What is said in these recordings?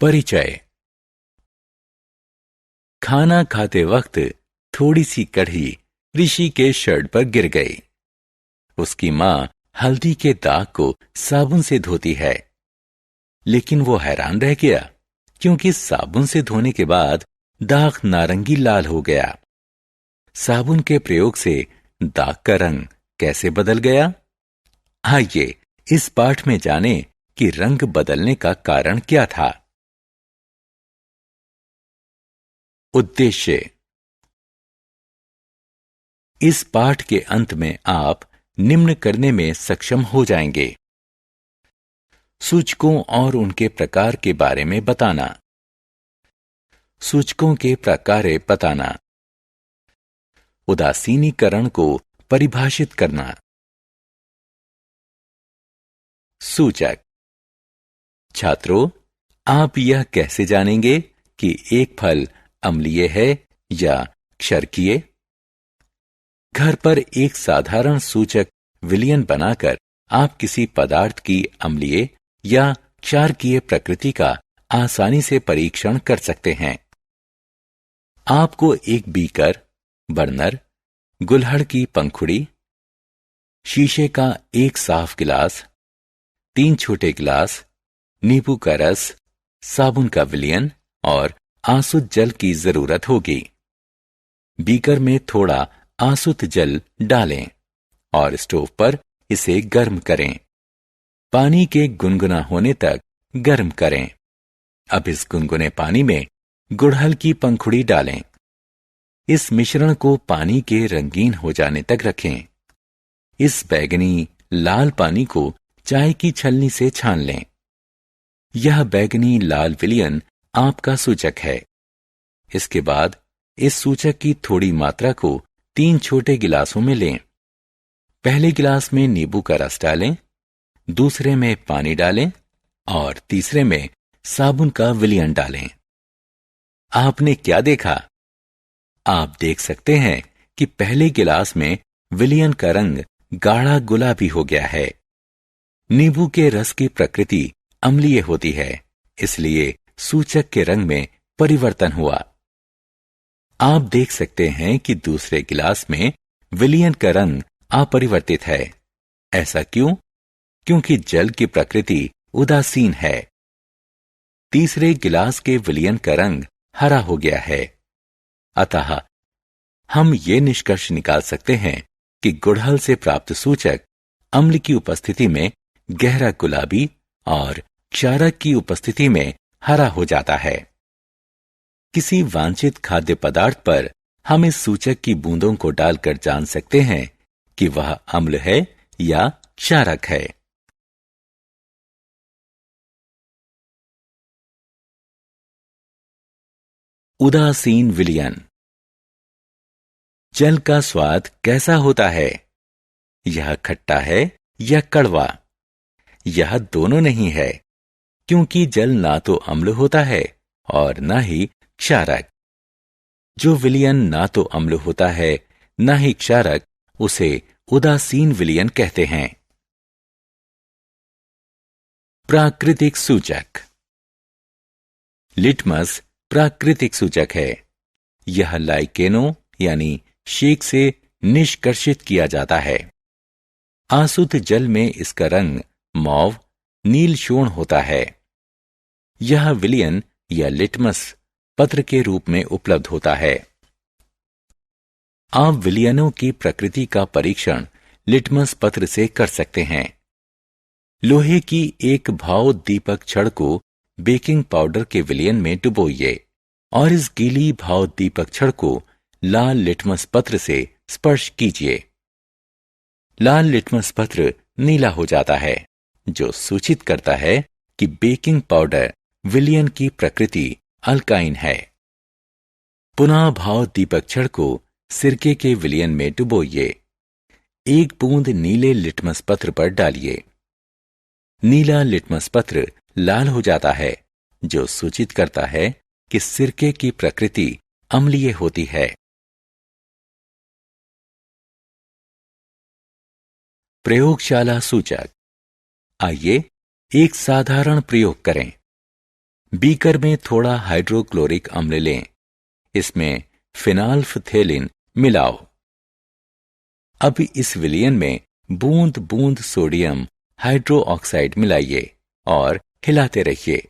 परिचय। खाना खाते वक्त थोड़ी सी कढ़ी ऋषि के शर्ट पर गिर गई। उसकी मां हल्दी के दाग को साबुन से धोती है, लेकिन वो हैरान रह गया क्योंकि साबुन से धोने के बाद दाग नारंगी लाल हो गया। साबुन के प्रयोग से दाग का रंग कैसे बदल गया? आइए इस पाठ में जानें कि रंग बदलने का कारण क्या था। उद्देश्य। इस पाठ के अंत में आप निम्न करने में सक्षम हो जाएंगे: सूचकों और उनके प्रकार के बारे में बताना, सूचकों के प्रकार बताना, उदासीनीकरण को परिभाषित करना। सूचक। छात्रों, आप यह कैसे जानेंगे कि एक फल अम्लीय है या क्षारकीय? घर पर एक साधारण सूचक विलयन बनाकर आप किसी पदार्थ की अम्लीय या क्षारकीय प्रकृति का आसानी से परीक्षण कर सकते हैं। आपको एक बीकर, बर्नर, गुलहड़ की पंखुड़ी, शीशे का एक साफ गिलास, 3 छोटे गिलास, नींबू का रस, साबुन का विलयन और आसुत जल की जरूरत होगी। बीकर में थोड़ा आसुत जल डालें और स्टोव पर इसे गर्म करें। पानी के गुनगुना होने तक गर्म करें। अब इस गुनगुने पानी में गुड़हल की पंखुड़ी डालें। इस मिश्रण को पानी के रंगीन हो जाने तक रखें। इस बैंगनी लाल पानी को चाय की छलनी से छान लें। यह बैंगनी लाल विलयन आपका सूचक है। इसके बाद इस सूचक की थोड़ी मात्रा को 3 छोटे गिलासों में लें। पहले गिलास में नींबू का रस डालें, दूसरे में पानी डालें और तीसरे में साबुन का विलयन डालें। आपने क्या देखा? आप देख सकते हैं कि पहले गिलास में विलयन का रंग गाढ़ा गुलाबी हो गया है। नींबू के रस की प्रकृति अम्लीय होती है, इसलिए सूचक के रंग में परिवर्तन हुआ। आप देख सकते हैं कि दूसरे गिलास में विलयन का रंग अपरिवर्तित है। ऐसा क्यों? क्योंकि जल की प्रकृति उदासीन है। तीसरे गिलास के विलयन का रंग हरा हो गया है। अतः हम ये निष्कर्ष निकाल सकते हैं कि गुड़हल से प्राप्त सूचक अम्ल की उपस्थिति में गहरा गुलाबी और क्षारक की उपस्थिति में हरा हो जाता है। किसी वांछित खाद्य पदार्थ पर हम इस सूचक की बूंदों को डालकर जान सकते हैं कि वह अम्ल है या क्षारक है। उदासीन विलयन। जल का स्वाद कैसा होता है? यह खट्टा है या कड़वा? यह दोनों नहीं है, क्योंकि जल ना तो अम्ल होता है और ना ही क्षारक। जो विलयन ना तो अम्ल होता है ना ही क्षारक, उसे उदासीन विलयन कहते हैं। प्राकृतिक सूचक। लिटमस प्राकृतिक सूचक है। यह लाइकेनो यानी शेक से निष्कर्षित किया जाता है। आसुत जल में इसका रंग मौव नील शोण होता है। यह विलयन या लिटमस पत्र के रूप में उपलब्ध होता है। आप विलयनों की प्रकृति का परीक्षण लिटमस पत्र से कर सकते हैं। लोहे की एक भावोद्दीपक छड़ को बेकिंग पाउडर के विलयन में डुबोइए और इस गीली भावोद्दीपक छड़ को लाल लिटमस पत्र से स्पर्श कीजिए। लाल लिटमस पत्र नीला हो जाता है, जो सूचित करता है कि बेकिंग पाउडर विलयन की प्रकृति अल्काइन है। पुनः भावोद्दीपक छड़ को सिरके के विलयन में डुबोइए। एक बूंद नीले लिटमस पत्र पर डालिए। नीला लिटमस पत्र लाल हो जाता है, जो सूचित करता है कि सिरके की प्रकृति अम्लीय होती है। प्रयोगशाला सूचक। आइए एक साधारण प्रयोग करें। बीकर में थोड़ा हाइड्रोक्लोरिक अम्ल लें। इसमें फिनाल्फथेलिन मिलाओ। अब इस विलयन में बूंद बूंद सोडियम हाइड्रोक्साइड मिलाइए और हिलाते रहिए।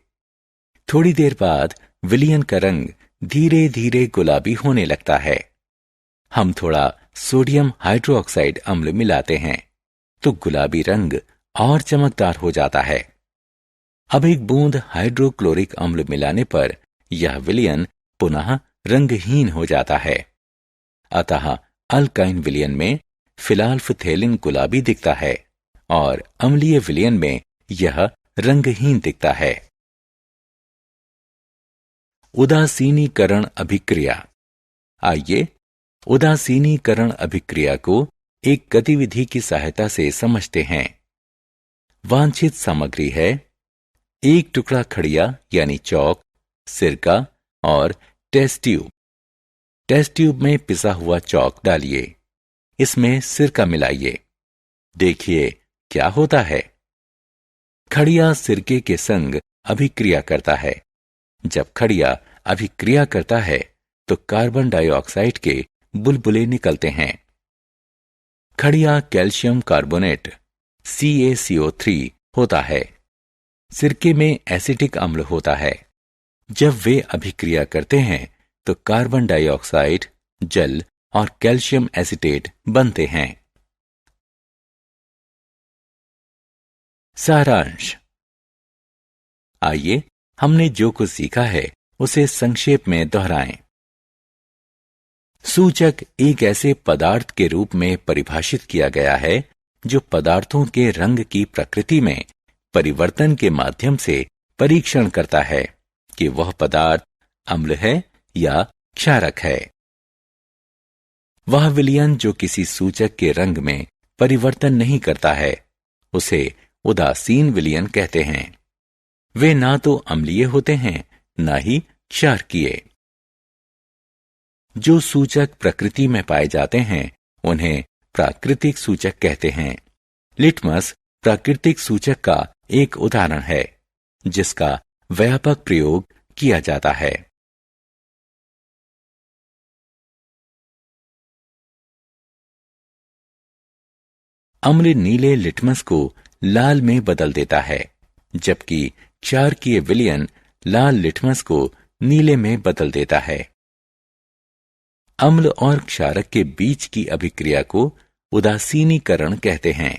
थोड़ी देर बाद विलयन का रंग धीरे धीरे गुलाबी होने लगता है। हम थोड़ा सोडियम हाइड्रोक्साइड अम्ल मिलाते हैं तो गुलाबी रंग और चमकदार हो जाता है। अब एक बूंद हाइड्रोक्लोरिक अम्ल मिलाने पर यह विलयन पुनः रंगहीन हो जाता है। अतः अल्काइन विलयन में फिनाल्फथेलिन गुलाबी दिखता है और अम्लीय विलयन में यह रंगहीन दिखता है। उदासीनीकरण अभिक्रिया। आइए उदासीनीकरण अभिक्रिया को एक गतिविधि की सहायता से समझते हैं। वांछित सामग्री है 1 टुकड़ा खड़िया यानी चौक, सिरका और टेस्ट ट्यूब। टेस्ट ट्यूब में पिसा हुआ चौक डालिए, इसमें सिरका मिलाइए। देखिए क्या होता है। खड़िया सिरके के संग अभिक्रिया करता है। जब खड़िया अभिक्रिया करता है तो कार्बन डाइऑक्साइड के बुलबुले निकलते हैं। खड़िया कैल्शियम कार्बोनेट CaCO3 होता है। सिरके में एसिटिक अम्ल होता है। जब वे अभिक्रिया करते हैं तो कार्बन डाइऑक्साइड, जल और कैल्शियम एसिटेट बनते हैं। सारांश। आइए हमने जो कुछ सीखा है उसे संक्षेप में दोहराएं। सूचक एक ऐसे पदार्थ के रूप में परिभाषित किया गया है जो पदार्थों के रंग की प्रकृति में परिवर्तन के माध्यम से परीक्षण करता है कि वह पदार्थ अम्ल है या क्षारक है। वह विलयन जो किसी सूचक के रंग में परिवर्तन नहीं करता है उसे उदासीन विलयन कहते हैं। वे ना तो अम्लीय होते हैं ना ही क्षारकीय। जो सूचक प्रकृति में पाए जाते हैं उन्हें प्राकृतिक सूचक कहते हैं। लिटमस प्राकृतिक सूचक का एक उदाहरण है जिसका व्यापक प्रयोग किया जाता है। अम्ल नीले लिटमस को लाल में बदल देता है, जबकि क्षारकीय विलयन लाल लिटमस को नीले में बदल देता है। अम्ल और क्षारक के बीच की अभिक्रिया को उदासीनीकरण कहते हैं।